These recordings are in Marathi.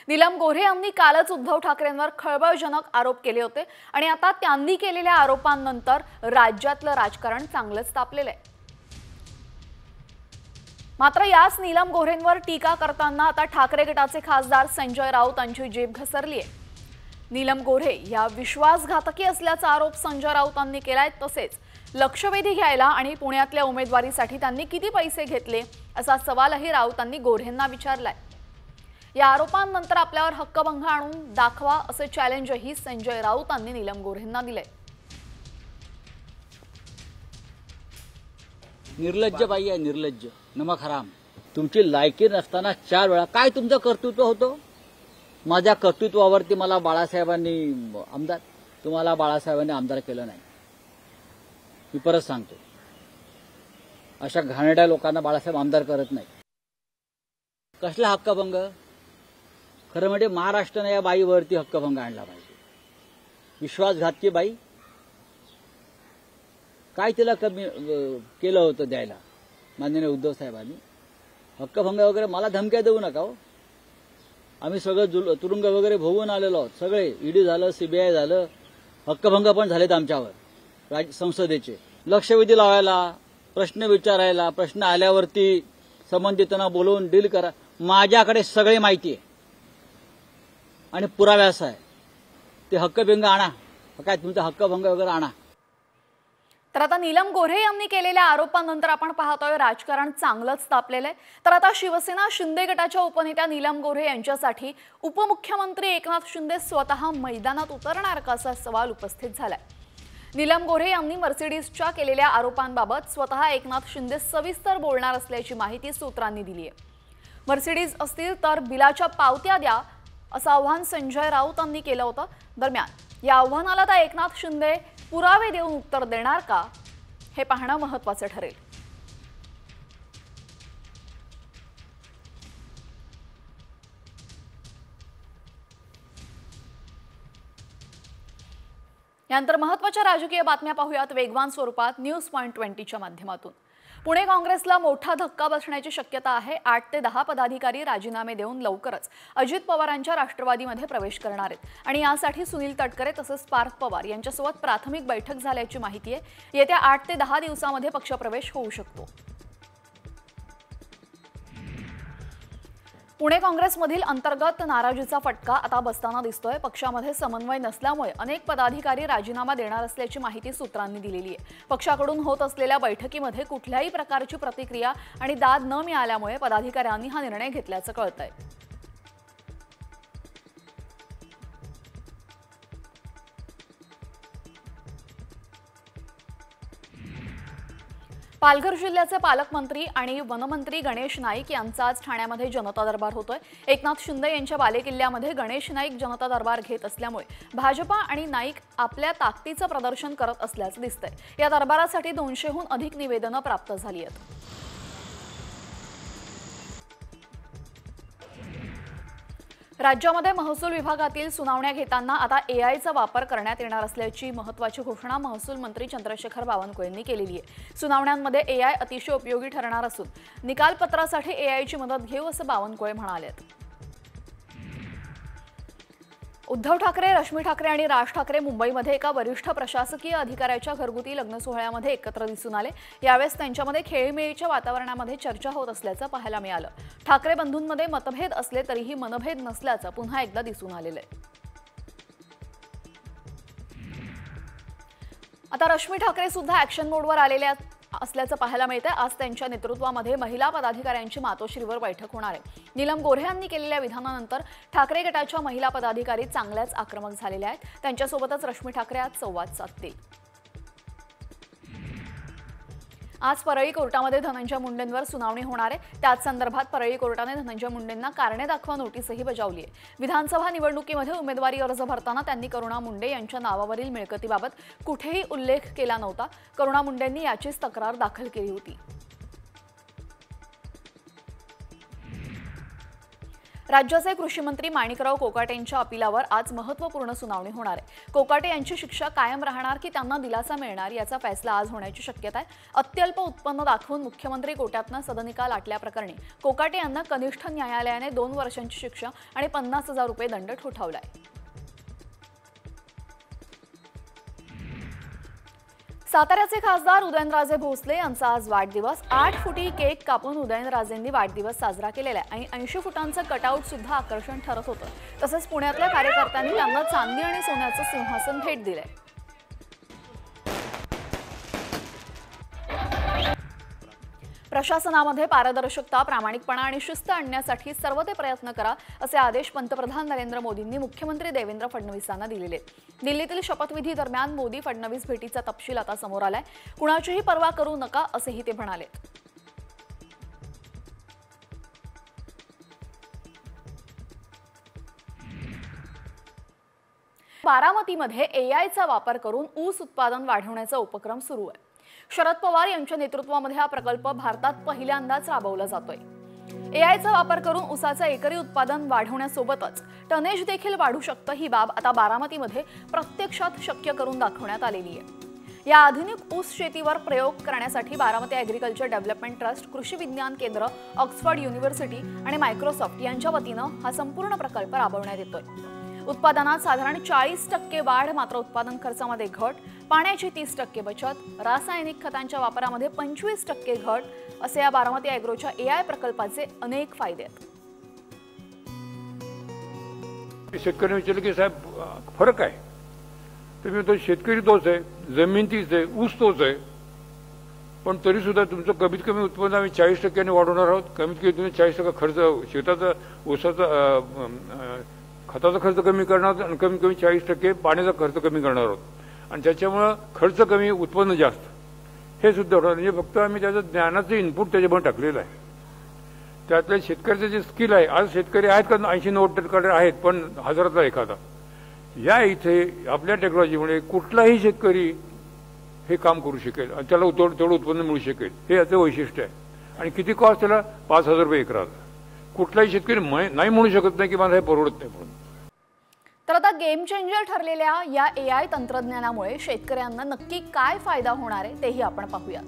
नीलम गोऱ्हे यांनी कालच उद्धव ठाकरेंवर खळबळजनक आरोप केले होते आणि आता त्यांनी केलेल्या आरोपांनंतर राज्यातलं राजकारण चांगलंच तापलेलं आहे। मात्र याच नीलम गोऱ्हेंवर टीका करताना आता ठाकरे गटाचे खासदार संजय राऊत यांची जीभ घसरली आहे। नीलम गोऱ्हे या विश्वासघातकी असल्याचा आरोप संजय राऊतांनी केलाय। तसेच लक्षवेधी घ्यायला आणि पुण्यातल्या उमेदवारीसाठी त्यांनी किती पैसे घेतले असा सवालही राऊतांनी गोऱ्हेंना विचारलाय। या आरोपांनंतर आपल्यावर हक्कभंग आणून दाखवा असे चॅलेंजही संजय राऊतांनी नीलम गोऱ्हेंना दिले। निर्लज्ज बाई आहे, निर्लज्ज नमक हराम। तुमची लायकी नसताना 4 वेळा काय तुमचं कर्तृत्व होतं? माझ्या कर्तृत्वावरती मला बाळासाहेबांनी आमदार, तुम्हाला बाळासाहेबांनी आमदार केलं नाही। मी परत सांगतो, अशा घाणेरड्या लोकांना बाळासाहेब आमदार करत नाही। कसला हक्कभंग? खरं म्हणजे महाराष्ट्राने या बाईवरती हक्कभंग आणला पाहिजे। विश्वासघातकी बाई, काय तिला कमी केलं होतं द्यायला माननीय उद्धव साहेबांनी? हक्कभंग वगैरे मला धमक्या देऊ नका हो। आम्ही सगळं तुरुंग वगैरे भोगून आलेलो आहोत, सगळे ईडी झालं, सीबीआय झालं, हक्कभंग पण झालेत आमच्यावर संसदेचे। लक्षवेधी लावायला, प्रश्न विचारायला, प्रश्न आल्यावरती संबंधितांना बोलवून डील करा, माझ्याकडे सगळी माहिती आहे आणि पुराव्यास आहे। ते हक्कभंग आणा, काय तुमचा हक्कभंग वगैरे आणा। तर आता नीलम गोऱ्हे यांनी केलेल्या आरोपांनंतर आपण पाहतोय राजकारण चांगलंच तापलेलं आहे। तर आता शिवसेना शिंदे गटाच्या उपनेत्या नीलम गोऱ्हे यांच्यासाठी उपमुख्यमंत्री एकनाथ शिंदे स्वतः मैदानात उतरणार का असा सवाल उपस्थित झालाय। नीलम गोऱ्हे यांनी मर्सिडीजच्या केलेल्या आरोपांबाबत स्वतः एकनाथ शिंदे सविस्तर बोलणार असल्याची माहिती सूत्रांनी दिली आहे। मर्सिडीज असतील तर बिलाच्या पावत्या द्या असं आव्हान संजय राऊतांनी केलं होतं। दरम्यान या आव्हानाला तर एकनाथ शिंदे पुरावे देऊन उत्तर देणार का हे पाहणं महत्त्वाचं ठरेल। यानंतर महत्त्वाच्या राजकीय बातम्या पाहूयात वेगवान स्वरूपात न्यूज पॉइंट 20च्या माध्यमातून। पुणे काँग्रेसला मोठा धक्का बसण्याची शक्यता आहे। 8 ते 10 पदाधिकारी राजीनामे देऊन लवकरच अजित पवारांच्या राष्ट्रवादीमध्ये प्रवेश करणार आहेत आणि यासाठी सुनील तटकरे तसेच पार्थ पवार यांच्यासोबत प्राथमिक बैठक झाल्याची माहिती आहे। येत्या 8 ते 10 दिवसांमध्ये पक्षप्रवेश होऊ शकतो। पुणे काँग्रेसमधील अंतर्गत नाराजीचा फटका आता बसताना दिसतोय। पक्षामध्ये समन्वय नसल्यामुळे अनेक पदाधिकारी राजीनामा देणार असल्याची माहिती सूत्रांनी दिलेली आहे। पक्षाकडून होत असलेल्या बैठकीमध्ये कुठल्याही प्रकारची प्रतिक्रिया आणि दाद न मिळाल्यामुळे पदाधिकाऱ्यांनी हा निर्णय घेतल्याचं कळतंय। पालघर जिल्ह्याचे पालकमंत्री आणि वनमंत्री गणेश नाईक यांचा आज ठाण्यामध्ये जनता दरबार होतोय। एकनाथ शिंदे यांच्या बालेकिल्ल्यामध्ये गणेश नाईक जनता दरबार घेत असल्यामुळे भाजपा आणि नाईक आपल्या ताकदीचं प्रदर्शन करत असल्याचं दिसतंय। या दरबारासाठी 200हून अधिक निवेदनं प्राप्त झाली आहेत। राज्यामध्ये महसूल विभागातील सुनावण्या घेताना आता एआयचा वापर करण्यात येणार असल्याची महत्त्वाची घोषणा महसूल मंत्री चंद्रशेखर बावनकुळे यांनी केलेली आहे। सुनावण्यांमध्ये एआय अतिशय उपयोगी ठरणार असून निकालपत्रासाठी एआयची मदत घेऊ असं बावनकुळे म्हणाले। उद्धव ठाकरे, रश्मी ठाकरे आणि राज ठाकरे मुंबईमध्ये एका वरिष्ठ प्रशासकीय अधिकाऱ्याच्या घरगुती लग्न सोहळ्यामध्ये एकत्र दिसून आले। यावेळेस त्यांच्यामध्ये खेळीमेळीच्या वातावरणामध्ये चर्चा होत असल्याचं पाहायला मिळालं। ठाकरे बंधूंमध्ये मतभेद असले तरीही मनभेद नसल्याचं पुन्हा एकदा दिसून आलेलं आहे। आता रश्मी ठाकरे सुद्धा ॲक्शन मोडवर आलेल्या असल्याचं पाहायला मिळतंय। आज त्यांच्या नेतृत्वामध्ये महिला पदाधिकाऱ्यांची मातोश्रीवर बैठक होणार आहे। नीलम गोऱ्हे यांनी केलेल्या विधानानंतर ठाकरे गटाच्या महिला पदाधिकारी चांगल्याच आक्रमक झालेल्या आहेत। त्यांच्यासोबतच रश्मी ठाकरे आज संवाद साधतील। आज परळी कोर्टामध्ये धनंजय मुंडेंवर सुनावणी होणार आहे। त्याच संदर्भात परळी कोर्टाने धनंजय मुंडेंना कारणे दाखवा नोटीसही बजावली आहे। विधानसभा निवडणुकीमध्ये उमेदवारी अर्ज भरताना त्यांनी करुणा मुंडे यांच्या नावावरील मिळकतीबाबत कुठेही उल्लेख केला नव्हता। करुणा मुंडेंनी याचीच तक्रार दाखल केली होती। राज्याचे कृषी मंत्री माणिकराव कोकाटे यांच्या अपिलावर आज महत्त्वपूर्ण सुनावणी होणार आहे। कोकाटे यांची शिक्षा कायम राहणार की त्यांना दिलासा मिळणार याचा फैसला आज होण्याची शक्यता आहे। अत्यल्प उत्पन्न दाखवून मुख्यमंत्री कोट्यातनं सदनिका लाटल्याप्रकरणी कोकाटे यांना कनिष्ठ न्यायालयाने 2 वर्षांची शिक्षा आणि 50,000 रुपये दंड ठोठावलाय। साताऱ्याचे खासदार उदयनराजे भोसले यांचा आज वाढदिवस। 8 फुटी केक कापून उदयनराजेंनी वाढदिवस साजरा केलेला आहे आणि 80 फुटांचं कटआउट सुद्धा आकर्षण ठरत होतं। तसंच पुण्यातल्या कार्यकर्त्यांनी त्यांना चांदी आणि सोन्याचं सिंहासन भेट दिलंय। प्रशासनामध्ये पारदर्शकता, प्रामाणिकपणा आणि शिस्त आणण्यासाठी सर्व ते प्रयत्न करा असे आदेश पंतप्रधान नरेंद्र मोदींनी मुख्यमंत्री देवेंद्र फडणवीसांना दिलेले। दिल्लीतील शपथविधी दरम्यान मोदी फडणवीस भेटीचा तपशील आता समोर आलाय। कुणाचीही पर्वा करू नका असेही ते म्हणाले। बारामतीमध्ये एआयचा वापर करून ऊस उत्पादन वाढवण्याचा उपक्रम सुरू आहे। शरद पवार यांच्या नेतृत्वामध्ये हा प्रकल्प भारतात पहिल्यांदाच राबवला जातोय। एआयचा वापर करून ऊसाचं एकरी उत्पादन वाढवण्यासोबतच टनेज देखील वाढू शकतं। ही बाब आता बारामतीमध्ये प्रत्यक्षात शक्य करून दाखवण्यात आलेली आहे। या आधुनिक ऊस शेतीवर प्रयोग करण्यासाठी बारामती ॲग्रिकल्चर डेव्हलपमेंट ट्रस्ट, कृषी विज्ञान केंद्र, ऑक्सफर्ड युनिव्हर्सिटी आणि मायक्रोसॉफ्ट यांच्या वतीनं हा संपूर्ण प्रकल्प राबवण्यात येतोय। उत्पादनात साधारण 40% वाढ, मात्र उत्पादन खर्चामध्ये घट, पाण्याची 30% बचत, रासायनिक खतांच्या वापरामध्ये 25% घट असे या बारामती ॲग्रोच्या एआय प्रकल्पाचे अनेक फायदे आहेत। शेतकऱ्यांनी विचारलं की साहेब फरक आहे, तर मी म्हणतो शेतकरी तोच आहे, जमीन तीच आहे, ऊस तोच आहे, पण तरी सुद्धा तुमचं कमीत कमी उत्पन्न आम्ही 40% वाढवणार आहोत। कमीत कमी तुम्ही 40% खर्च शेताचा, ऊसाचा, खताचा खर्च कमी करणार आणि कमीत कमी 40% पाण्याचा खर्च कमी करणार आहोत आणि त्याच्यामुळं खर्च कमी, उत्पन्न जास्त, हे सुद्धा होणार। म्हणजे फक्त आम्ही त्याचं ज्ञानाचं इनपुट त्याच्यामध्ये टाकलेलं आहे। त्यातल्या शेतकऱ्याचं जे स्किल आहे, आज शेतकरी आहेत का 80-90% आहेत, पण हजारातला एखादा। या इथे आपल्या टेक्नॉलॉजीमुळे कुठलाही शेतकरी हे काम करू शकेल आणि त्याला तेवढं उत्पन्न मिळू शकेल, हे याचं वैशिष्ट्य आहे। आणि किती कॉस्ट त्याला? 5,000 रुपये एकराला। कुठलाही शेतकरी नाही म्हणू शकत नाही की मला हे परवडत नाही म्हणून। तर आता गेम चेंजर ठरलेल्या या एआय तंत्रज्ञानामुळे शेतकऱ्यांना नक्की काय फायदा होणार आहे तेही आपण पाहूयात।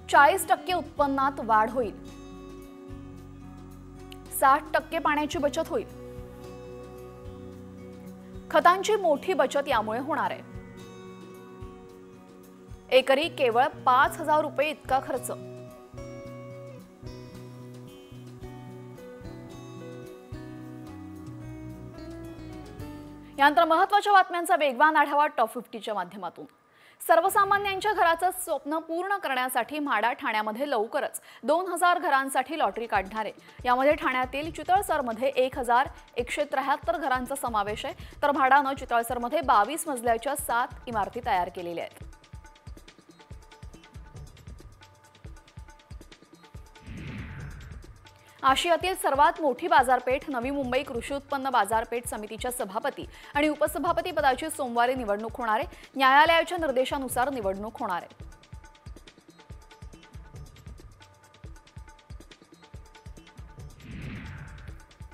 40% उत्पन्नात वाढ होईल, 60% पाण्याची बचत होईल, खतांची मोठी बचत यामुळे होणार आहे। एकरी केवळ 5,000 रुपये इतका खर्च। यानंतर महत्त्वाच्या बातम्यांचा वेगवान आढावा टॉप 50च्या माध्यमातून। सर्वसामान्यांच्या घराचं स्वप्न पूर्ण करण्यासाठी म्हाडा ठाण्यामध्ये लवकरच 2000 घरांसाठी लॉटरी काढणार आहे। यामध्ये ठाण्यातील चितळसरमध्ये 1173 घरांचा समावेश आहे, तर म्हाडानं चितळसरमध्ये 22 मजल्याच्या 7 इमारती तयार केलेल्या आहेत। आशियातील सर्वात मोठी बाजारपेठ नवी मुंबई कृषी उत्पन्न बाजारपेठ समितीच्या सभापती आणि उपसभापती पदाची सोमवारी निवडणूक होणार आहे। न्यायालयाच्या निर्देशानुसार निवडणूक होणार आहे।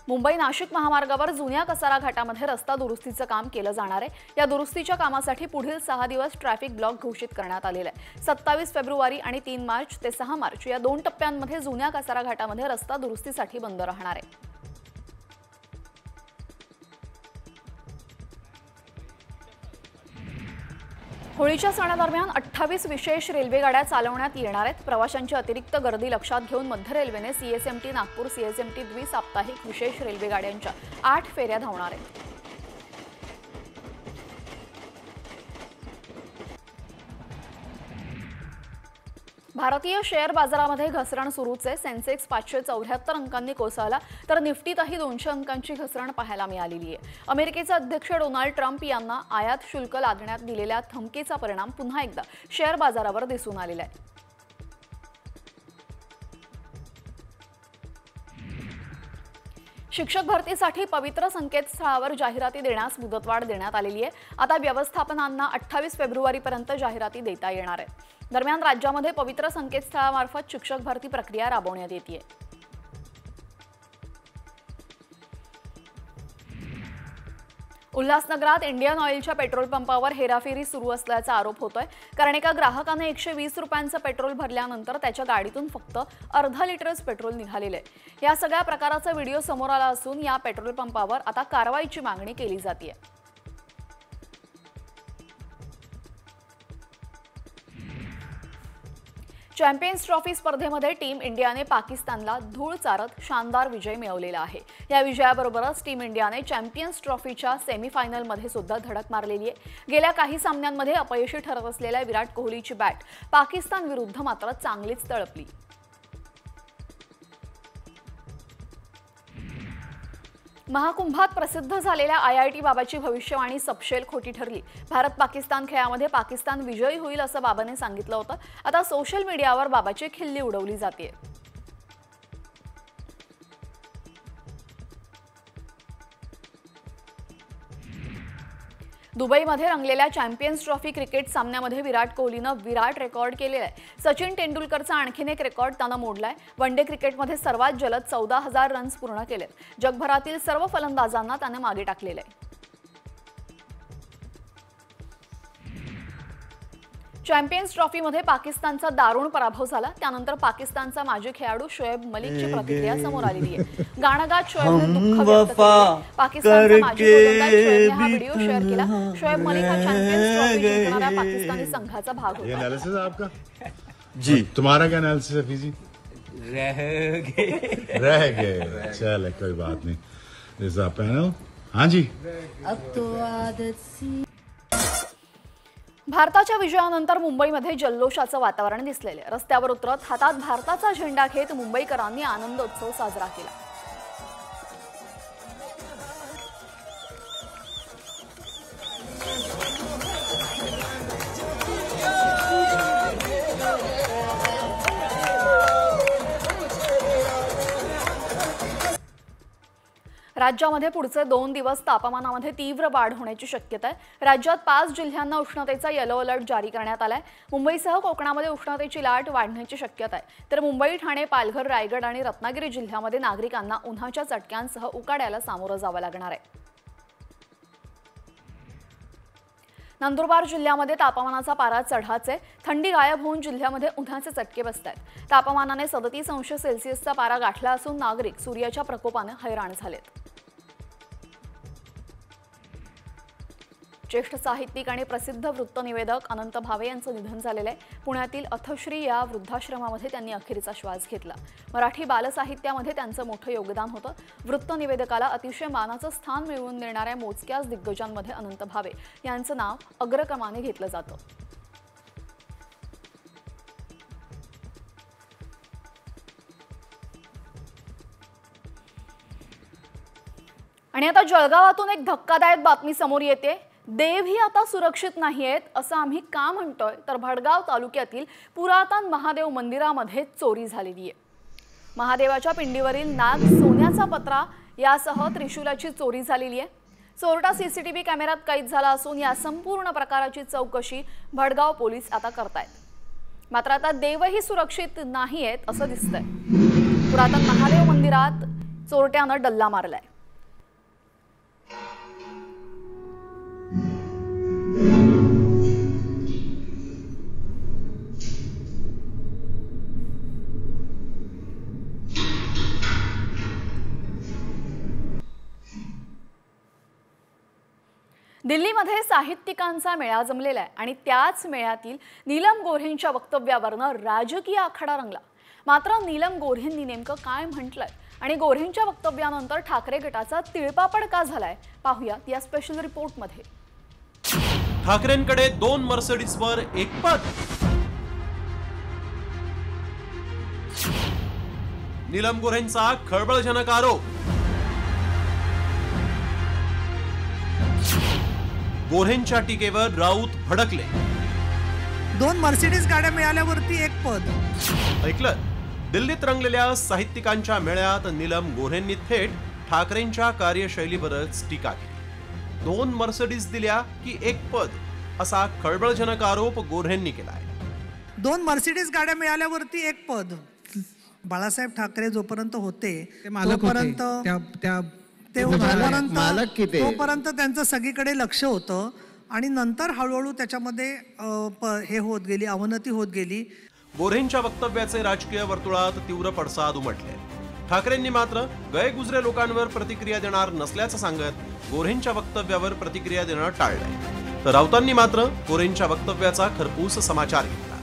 मुंबई नाशिक महामार्गावर जुन्या कसारा घाटामध्ये रस्ता दुरुस्तीचं काम केलं जाणार आहे। या दुरुस्तीच्या कामासाठी पुढील 6 दिवस ट्रॅफिक ब्लॉक घोषित करण्यात आलेला आहे। 27 फेब्रुवारी आणि 3 मार्च ते 6 मार्च या 2 टप्प्यांमध्ये जुन्या कसारा घाटामध्ये रस्ता दुरुस्तीसाठी बंद राहणार आहे। होळीच्या सणादरम्यान 28 विशेष रेल्वे गाड्या चालवण्यात येणार आहेत। प्रवाशांची अतिरिक्त गर्दी लक्षात घेऊन मध्य रेल्वेने सीएसएमटी नागपूर, सीएसएमटी द्विसाप्ताहिक विशेष रेल्वे गाड्यांच्या 8 फेऱ्या धावणार आहेत। भारतीय शेअर बाजारामध्ये घसरण सुरूच आहे। सेन्सेक्स 574 अंकांनी कोसळला, तर निफ्टीतही 200 अंकांची घसरण पाहायला मिळालेली आहे। अमेरिकेचे अध्यक्ष डोनाल्ड ट्रम्प यांना आयात शुल्क लादण्यात दिलेल्या धमकीचा परिणाम पुन्हा एकदा शेअर बाजारावर दिसून आलेला आहे। शिक्षक भरतीसाठी पवित्र संकेतस्थळावर जाहिराती देण्यास मुदतवाढ देण्यात आलेली आहे। आता व्यवस्थापनांना 28 फेब्रुवारीपर्यंत जाहिराती देता येणार आहेत। दरम्यान राज्यामध्ये पवित्र संकेतस्थळामार्फत शिक्षक भरती प्रक्रिया राबवण्यात येते। उल्हासनगरात इंडियन ऑइलच्या पेट्रोल पंपावर हेराफेरी सुरू असल्याचा आरोप होतोय, कारण एका ग्राहकाने 120 रुपयांचं पेट्रोल भरल्यानंतर त्याच्या गाडीतून फक्त अर्धा लिटरच पेट्रोल निघालेलं आहे। या सगळ्या प्रकाराचा व्हिडिओ समोर आला असून या पेट्रोल पंपावर आता कारवाईची मागणी केली जाते। चॅम्पियन्स ट्रॉफी स्पर्धेमध्ये टीम इंडियाने पाकिस्तानला धूळ चारत शानदार विजय मिळवलेला आहे। या विजयाबरोबरच टीम इंडियाने चॅम्पियन्स ट्रॉफीच्या सेमीफायनलमध्ये सुद्धा धडक मारलेली आहे। गेल्या काही सामन्यांमध्ये अपयशी ठरत असलेल्या विराट कोहलीची बॅट पाकिस्तान विरुद्ध मात्र चांगलीच तळपली। महाकुंभात प्रसिद्ध झालेल्या IIT बाबाची भविष्यवाणी सपशेल खोटी ठरली। भारत पाकिस्तान खेळामध्ये पाकिस्तान विजयी होईल असं बाबाने सांगितलं होतं। आता सोशल मीडियावर बाबाची खिल्ली उडवली जाते। दुबईमध्ये रंगलेल्या चॅम्पियन्स ट्रॉफी क्रिकेट सामन्यामध्ये विराट कोहलीनं विराट रेकॉर्ड केलेला आहे। सचिन तेंडुलकरचा आणखीन एक रेकॉर्ड त्यानं मोडलाय। वनडे क्रिकेटमध्ये सर्वात जलद 14,000 रन्स पूर्ण केलेत। जगभरातील सर्व फलंदाजांना त्याने मागे टाकलेलं आहे। चॅम्पियन्स ट्रॉफीमध्ये पाकिस्तानचा दारुण पराभव झाला। त्यानंतर पाकिस्तानचा माजी खेळाडू शोएब मलिकची प्रतिक्रिया समोर आलेली आहे। गाणं गात शोएबने दुःख व्यक्त केलं। पाकिस्तानचा माजी गोलंदाज शोएबने हा व्हिडिओ शेअर केला। शोएब मलिक हा चॅम्पियन्स ट्रॉफी जिंकणाऱ्या पाकिस्तानी संघाचा भाग होता। एनालिसिस आपका जी, तुम्हारा क्या एनालिसिस है फीजी? रह गए चल, कोई बात नहीं। Is a panel. हाँ जी, अब तो आदत सी। भारताच्या विजयानंतर मुंबईमध्ये जल्लोषाचं वातावरण दिसलेलं आहे। रस्त्यावर उतरत हातात भारताचा झेंडा घेत मुंबईकरांनी आनंदोत्सव साजरा केला। राज्यामध्ये पुढचे 2 दिवस तापमानामध्ये तीव्र वाढ होण्याची शक्यता आहे। राज्यात 5 जिल्ह्यांना उष्णतेचा येलो अलर्ट जारी करण्यात आलाय। मुंबईसह कोकणामध्ये उष्णतेची लाट वाढण्याची शक्यता आहे। तर मुंबई, ठाणे, पालघर, रायगड आणि रत्नागिरी जिल्ह्यामध्ये नागरिकांना उन्हाच्या चटक्यांसह उकाड्याला सामोरं जावं लागणार आहे। नंदुरबार जिल्ह्यामध्ये तापमानाचा पारा चढाच आहे। थंडी गायब होऊन जिल्ह्यामध्ये उन्हाचे चटके बसतायत। तापमानाने 37 अंश सेल्सिअसचा पारा गाठला असून नागरिक सूर्याच्या प्रकोपाने हैराण झालेत। ज्येष्ठ साहित्यिक आणि प्रसिद्ध वृत्तनिवेदक अनंत भावे यांचं निधन झालेलं आहे। पुण्यातील अथश्री या वृद्धाश्रमामध्ये त्यांनी अखेरचा श्वास घेतला। मराठी बालसाहित्यामध्ये त्यांचं मोठं योगदान होतं। वृत्तनिवेदकाला अतिशय मानाचं स्थान मिळवून देणाऱ्या मोजक्याच दिग्गजांमध्ये अनंत भावे यांचं नाव अग्रक्रमाने घेतलं जातं। आणि आता जळगावातून एक धक्कादायक बातमी समोर येते। देवही आता सुरक्षित नाहीयेत असं आम्ही का म्हणतोय, तर भडगाव तालुक्यातील पुरातन महादेव मंदिरामध्ये चोरी झालेली आहे। महादेवाच्या पिंडीवरील नाग, सोन्याचा पत्रा यासह त्रिशूलाची चोरी झालेली आहे। चोरटा CCTV कॅमेऱ्यात कैद झाला असून या संपूर्ण प्रकाराची चौकशी भडगाव पोलीस आता करतायत। मात्र आता देवही सुरक्षित नाहीयेत असं दिसतंय। पुरातन महादेव मंदिरात चोरट्यानं डल्ला मारलाय। दिल्लीमध्ये साहित्यिकांचा मेळा जमलेला आहे आणि त्याच मेळ्यातील नीलम गोऱ्हेंच्या वक्तव्यावरनं राजकीय आखाडा रंगला। मात्र नीलम गोऱ्हेंनी नेमकं काय म्हटलंय आणि गोऱ्हेंच्या वक्तव्यानंतर ठाकरे गटाचा तिळपापड का झालाय, पाहूयात या स्पेशल रिपोर्टमध्ये। ठाकरेंकडे 2 मर्सिडीजवर 1 पद। नीलम गोऱ्हेंचा खळबळजनक आरोप। गोऱ्हेंच्या टीकेवर राऊत भडकले। 2 मर्सिडीज गाड्या मिळाल्यावरती 1 पद। ऐकलं, दिल्लीत रंगलेल्या साहित्यिकांच्या मेळ्यात नीलम गोऱ्हेंनी थेट ठाकरेंच्या कार्यशैलीवरच टीका केली। 2 मर्सिडीज दिल्या की 1 पद असा खळबळजनक आरोप गोऱ्हेंनी केलाय। 2 मर्सिडीज गाड्या मिळाल्यावरती 1 पद। बाळासाहेब ठाकरे जोपर्यंत होते ते मालक होते, तोपर्यंत त्या ते मालक किती? तोपर्यंत त्यांचं सगळीकडे लक्ष होतं आणि नंतर हळूहळू त्याच्यामध्ये हे होत गेली, अवनती होत गेली. गोऱ्हेंच्या वक्तव्याचे राजकीय वर्तुळात तीव्र पडसाद उमटले. ठाकरेंनी मात्र गैरगुजरे लोकांवर प्रतिक्रिया देणार नसल्याचं सांगत गोऱ्हेंच्या वक्तव्यावर प्रतिक्रिया देणं टाळलंय. तर राऊतांनी मात्र गोऱ्हेंच्या वक्तव्याचा खरपूस समाचार घेतला.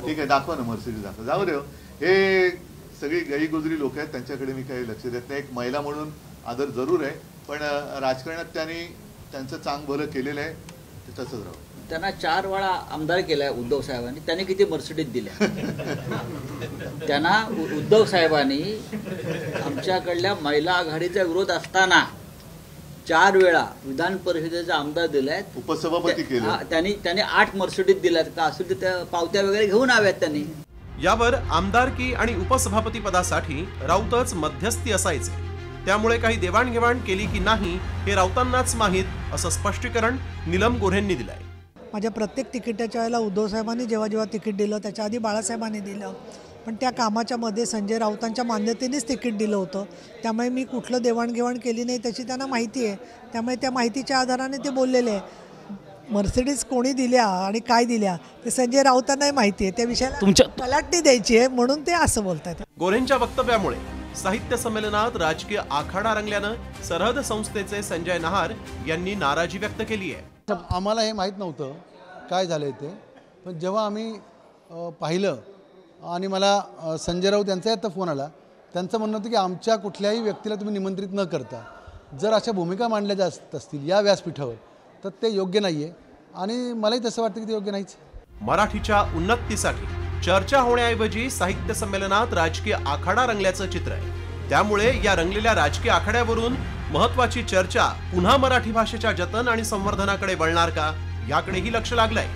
ठीक आहे, दाखवा ना मर्सिडीज दाखवा. जाऊ दे, हे सगळी गैरगुजरी लोक आहेत, त्यांच्याकडे मी काही लक्ष देत नाही. एक महिला म्हणून आदर जरूर आहे, पण राजकारणात त्यांनी त्यांचं चांग भलं केलेलं आहे, ते तसंच राहू. त्यांना 4 वेळा आमदार केलाय उद्धव साहेबांनी, त्यांनी किती मर्सिडीज दिल्या? त्यांना उद्धव साहेबांनी आमच्याकडल्या महिला आघाडीचा विरोध असताना 4 वेळा विधान परिषदेचा आमदार दिलाय, उपसभापती केले. त्यांनी 8 मर्सिडीज दिल्यात का असेल त्या पावत्या वगैरे घेऊन आव्यात त्यांनी. यावर आमदारकी आणि उपसभापती पदासाठी राऊतच मध्यस्थी असायचे, त्यामुळे काही देवाणघेवाण केली की नाही हे राऊतांनाच माहीत, असं स्पष्टीकरण नीलम गोऱ्हेंनी दिलंय. माझ्या प्रत्येक तिकिटाच्या वेळेला उद्धव साहेबांनी जेव्हा तिकीट दिलं, त्याच्या आधी बाळासाहेबांनी दिलं, पण त्या कामाच्या मध्ये संजय राऊतांच्या मान्यतेनेच तिकीट दिलं होतं. त्यामुळे मी कुठलं देवाणघेवाण केली नाही त्याची त्यांना माहिती आहे. त्यामुळे त्या माहितीच्या आधाराने ते बोललेले आहे. मर्सिडीज कोणी दिल्या आणि काय दिल्या ते संजय राऊतांनाही माहिती आहे. त्या विषयाला कलाटणी द्यायची आहे म्हणून ते असं बोलतात. गोऱ्हेंच्या वक्तव्यामुळे साहित्य संमेलनात राजकीय आखाडा रंगल्यानं सरहद संस्थेचे संजय नहार यांनी नाराजी व्यक्त केली आहे. आम्हाला हे माहीत नव्हतं काय झालंय ते, पण जेव्हा आम्ही पाहिलं आणि मला संजय राऊत यांचा आता फोन आला, त्यांचं म्हणणं होतं की आमच्या कुठल्याही व्यक्तीला तुम्ही निमंत्रित न करता जर अशा भूमिका मांडल्या जात असतील या व्यासपीठावर तर ते योग्य नाही आहे, आणि मलाही तसं वाटतं की ते योग्य नाहीच. मराठीच्या उन्नतीसाठी चर्चा होण्याऐवजी साहित्य संमेलनात राजकीय आखाडा रंगल्याचं चित्र आहे. त्यामुळे या रंगलेल्या राजकीय आखाड्यावरून महत्वाची चर्चा पुन्हा मराठी भाषेच्या जतन आणि संवर्धनाकडे वळणार का, याकडेही लक्ष लागलंय.